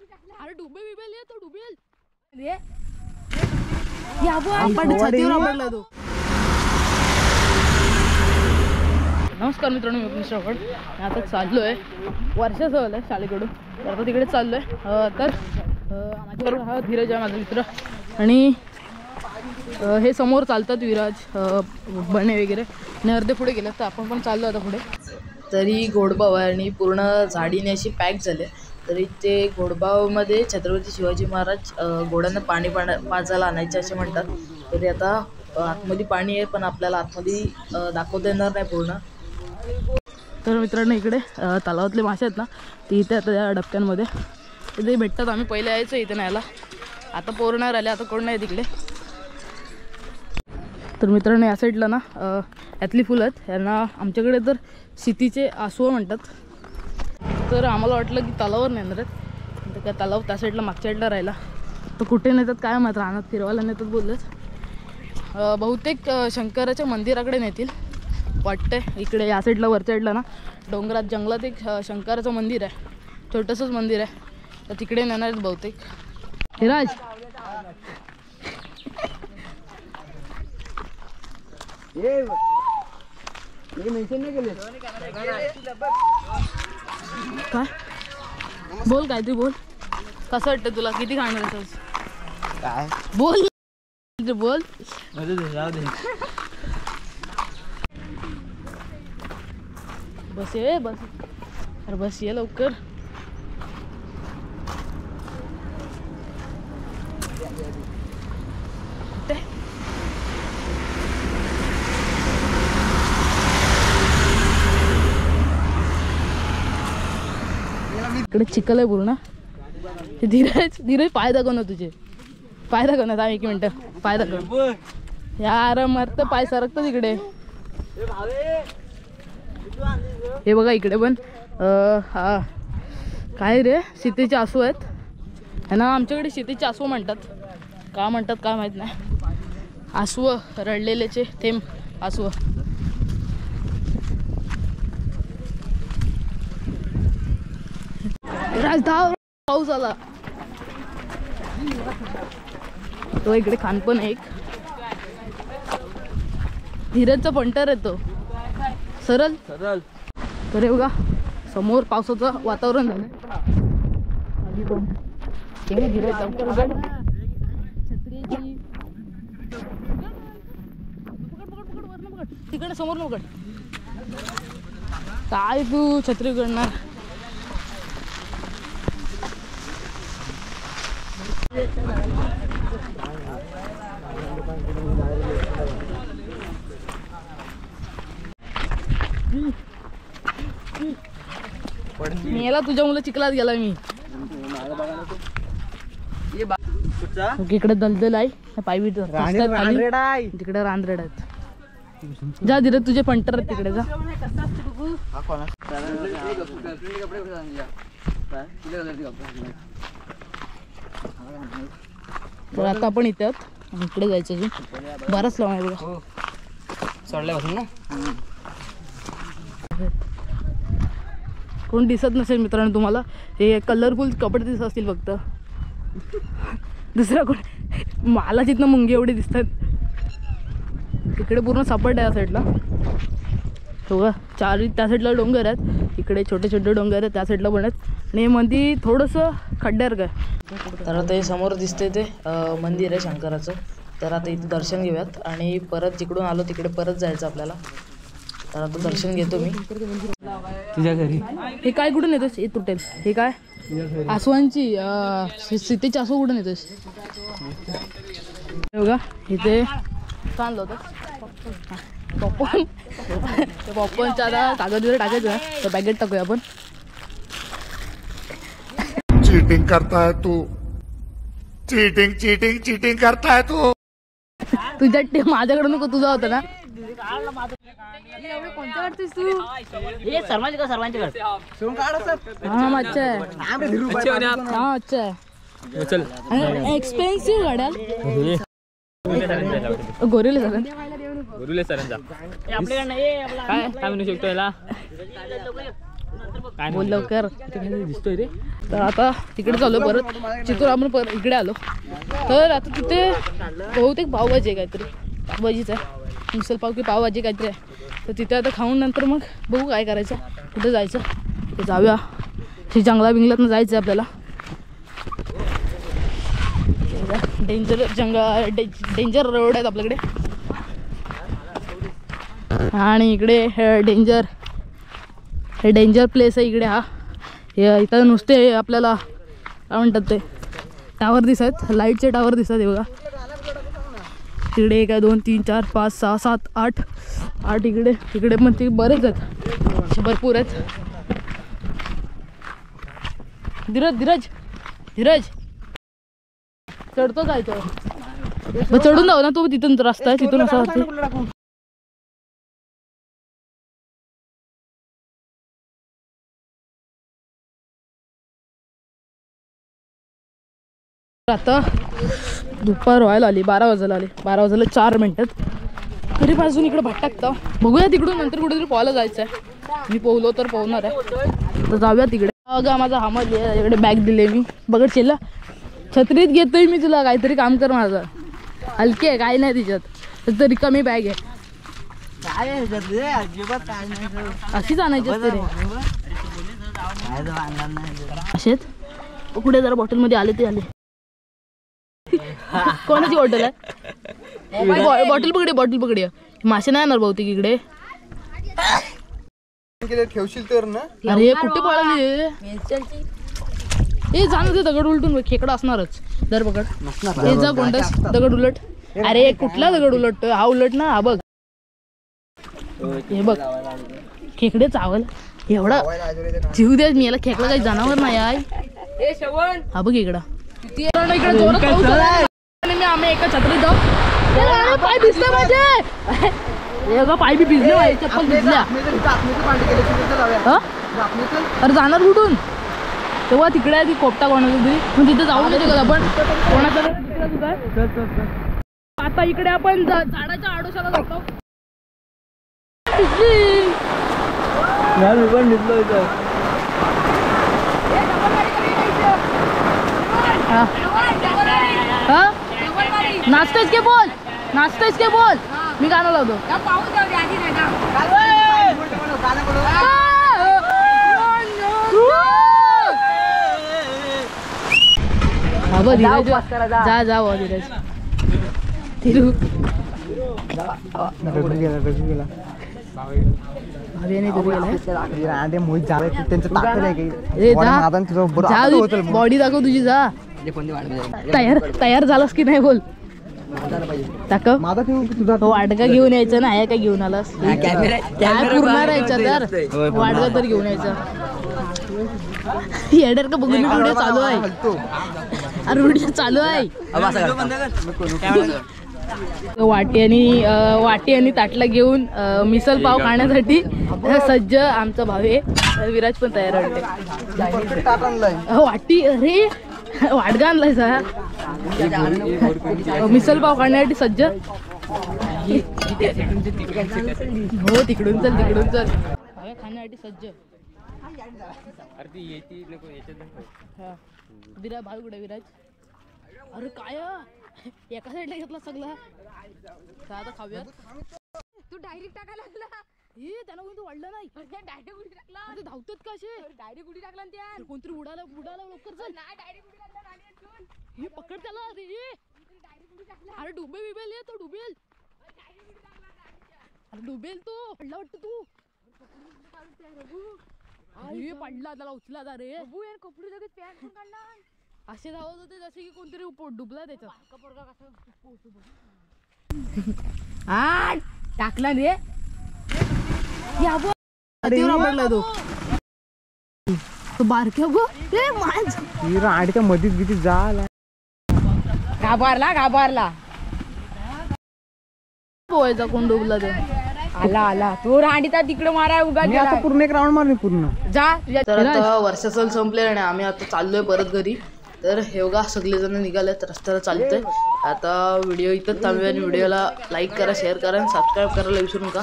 अरे डुबे बिबेल ये तो डुबेल ये आपण छातीवर आपडला तो. नमस्कार मित्रांनो, मी श्रवण. आता चाललोय वर्षा सहल आहे शाळेकडून, तर आता तिकडे चाललोय. तर माझ्याबरोबर हा धीरज आहे, माझा मित्र. आणि हे समोर चालतात विराज, बने वगैरे, आणि अर्धे पुढे गेले. तर आपण पण चाललो आता पुढे. तरी घोडबाव आहे आणि पूर्ण झाडीने अशी पॅक झाले. तरी ते घोडबावमध्ये छत्रपती शिवाजी महाराज घोड्यांना पाणी पाजायला आणायचे असे म्हणतात. तरी आता आतमध्ये पाणी आहे, पण आपल्याला आतमध्ये दाखवता येणार नाही पूर्ण. तर मित्रांनो, इकडे तलावातले मासे आहेत ना, ते इथे आता या डबक्यांमध्ये ते भेटतात. आम्ही पहिले यायचो इथे न्यायला, आता पोरणार आले, आता कोण नाही तिकडे. तर मित्रांनो, या साईडला ना यातली फुलं आहेत, यांना आमच्याकडे तर सितीचे आसुव म्हणतात. तर आम्हाला वाटलं की तलावावर नेणार आहेत, तर काय तलाव त्या साईडला मागच्या साईडला राहिला. तर कुठे नेतात काय माहिती, रानात फिरवायला नेतात बोललेच. बहुतेक शंकराच्या मंदिराकडे नेतील वाटतंय. इकडे या साईडला वरच्या साईडला ना डोंगरात जंगलात एक शंकराचं मंदिर आहे, छोटंसंच मंदिर आहे, तर तिकडे नेणार आहेत बहुतेक. हिराज काय बोल, काय तू बोल. कसं वाटतं तुला, किती खाणार आहेस काय बोल बोल. बस ये बस, अरे बस ये लवकर. इकडे चिखल आहे पूर्ण. धीरज धीरज पाय दाखव ना, तुझे पाय दाखव ना. एक मिनिट, पाय दाखव यार, मरत पाय सरकतं तिकडे. हे बघा इकडे पण हा काय रे, सीतेचे आसू आहेत. ह्यांना आमच्याकडे सीतेचे आसू म्हणतात. का म्हणतात काय माहित नाही. आसू रडलेलेचे थेंब आसू. राजधाव पाऊस आला. तो इकडे खानपण एक धीरजचा पंटर येतो सरळ सरळ. तर हे बघा समोर पावसाचं वातावरण झालं. तिकडे समोर नकड काय तू छत्री उघडणार. मी याला तुझ्या मुलं चिखलात गेला. मी इकडे दलदल आहे, पायवी तिकडे रानरेड आहेत. जा धीरज, तुझे पंटर आहेत तिकडे जा. तर आता आपण इथे आहोत, इकडे जायचं अजून बराच लावून आहे बघा. सोडल्यापासून ना कोण दिसत नसेल मित्रांनो तुम्हाला, हे कलरफुल कपडे दिसत असतील फक्त. दुसरा कोण, मला तिथनं मुंगी एवढे दिसतात. इकडे पूर्ण सपाट आहे या साईडला. बघा चारी त्या साईडला डोंगर आहेत, इकडे छोटे छोटे डोंगर आहेत त्या साईडला पण आहेत, आणि मध्ये थोडंसं खड्ड्यासारखं आहे. तर आता हे समोर दिसते ते मंदिर आहे शंकराचं. तर आता इथे दर्शन घेऊयात आणि परत जिकडून आलो तिकडे परत जायचं आपल्याला. तर आता दर्शन घेतो मी तुझ्या घरी. हे काय कुठून येतोस, हे तुटेल. हे काय आसवांची सीतेची आसू कुठून येतोस. बघा इथे चाललं होतं पॉपकॉर्न. पॉपकॉर्नच्या आता कागद वगैरे टाकायचं आहे, तर पॅकेट टाकूया आपण. चीटिंग करता है तू, चीटिंग चीटिंग चीटिंग करता है तू. तुझ्या माझ्याकडे नको, तुझा होता ना. कोणत्या काढतोस तू. हे सर्वांचे का सर्वांचे काढ. हा अच्छा आहे, हा अच्छा आहे. चल एक्सपेन्सिव्ह गाड्या गोरेले सर गुरुले सरांचा आपल्याकडे नाही. काय काय म्हणू शकतो याला. बोल लवकर. दिसतोय रे. तर आता तिकडे चालू परत चितूर आपण परत इकडे आलो. तर आता तिथे बहुतेक पावभाजी आहे काहीतरी, पावभाजीच आहे, मिसल पाव की पावभाजी काहीतरी आहे. तर तिथे आता खाऊन नंतर मग बघू काय करायचं, कुठे जायचं ते जाऊया. हे जंगला बिंगलातनं जायचं आहे आपल्याला. डेंजर रोड आहेत आपल्याकडे आणि इकडे हे डेंजर प्लेस आहे इकडे. हा इथं नुसते आपल्याला काय म्हणतात ते टावर दिसत, लाईटचे टावर दिसत आहे बघा. तिकडे 1 2 3 4 5 6 7 8 इकडे पण ते बरेच आहेत, भरपूर आहेत. धीरज चढतो जायचं मग चढून जाऊ ना तू. तिथून रस्ता आहे, तिथून असं होते. आता दुपार व्हायला आली, 12 वाजायला आली. 12 वाजायला 4 मिनिटात तरी पासून इकडे भटकता. बघूया तिकडून नंतर कुठेतरी पोहायला जायचं आहे. मी पोहलो तर पोहणार आहे, तर जाऊया तिकडे. बघा माझा हामज आहे, इकडे बॅग दिले मी. बघ चिल्ला छत्रीत घेतोय मी तुला, काहीतरी काम कर माझं. हलकी आहे, काय नाही तिच्यात, तर रिकामी बॅग आहे. अशीच आणायची असते रे. असेच कुठे जरा बॉटलमध्ये आले ते आले. कोणाची बॉटल आहे? बॉटल पकडी. मासे नाही येणार बहुतेक इकडे. ठेवशील तर ना. अरे कुठे पळाली? हे जाणं ते दगड उलटून खेकडा असणारच. दर पकड हे जा कोणताच दगड उलट. अरे कुठला दगड उलट? हा उलट ना. हा बघ, हे बघ खेकडे चावल एवढा जीव द्या मी याला. खेकडा काही जनावर नाही आहे. हा बघ इकडा इकडे जोरात पाऊस आला. आम्ही एका छत्रीत जाऊ. पाय भिजले माझे, पाय बी भिजले माझे, चप्पल भिजल्या. अरे जाणार कुठून? तेव्हा तिकडे आहे ती कोपटा कोणाचा तरी, मग तिथे जाऊ नये का आपण? कोणाचा आता इकडे आपण झाडाच्या आडोशाला जातो. नाचतेस के बोल, मी गाणं लावतो. जा धीरज. बॉडी दाखव तुझी. जा तयार झालास की नाही बोल. दाखव. वाडगा घेऊन यायचं ना. काय घेऊन आलास? काय पुरणार यायचा तर वाडगा तर घेऊन यायचा. येडर का बघून व्हिडिओ चालू आहे. अरे व्हिडिओ चालू आहे. वाटी आणि ताटला घेऊन मिसल पाव खाण्यासाठी सज्ज आमचा भावे. विराज पण तयार वाटते. वाटी अरे वाडगा आणलाय सा. मिसल पाव खाण्यासाठी सज्ज. हो तिकडून चल खाण्यासाठी सज्ज. भाऊ कुठे विराज? अरे काय एका साईडला घेतला सगळा. आता खाऊयात. तू डायरेक्ट टाकायला लागला. त्यांना कोणतं वाढलं नाही. डायरेक्ट उडी टाकला. ते धावतात का असे? डायरेक्ट उडी टाकला त्या. कोणतरी उडाला लवकर चल. नाही डायरेक्ट उडी टाकला. गाडी अडकून. हे पकड त्याला. अरे डायरेक्ट उडी टाकला. अरे डुबेल ये तो डुबेल. डायरेक्ट उडी टाकला. अरे डुबेल तो. पडला वाटतं तू. अरे पडला, त्याला उचला जा रे. बबू यार कपडे लगेच पॅन्ट पण काढला. असे धावत होते जसे की कोणतरी डुबला त्याच्यात. टाकला रे. पडला तो बारक्या गो. आडच्या मधीच भीती झाला. घाबरला. पोहायचा कोण डुबला ते. आला तो रांडीचा तिकडे मारा उगा. पूर्ण एक राऊंड मारली पूर्ण. जा. तर आता वर्षा सल संपले आणि आम्ही आता चाललोय परत घरी. तर हे बघा सगळेजण निघालेत, रस्त्याला चालतोय. आता व्हिडिओ इथंच थांबूया आणि व्हिडिओला लाईक करा, शेअर करा आणि सबस्क्राईब करायला विसरू नका.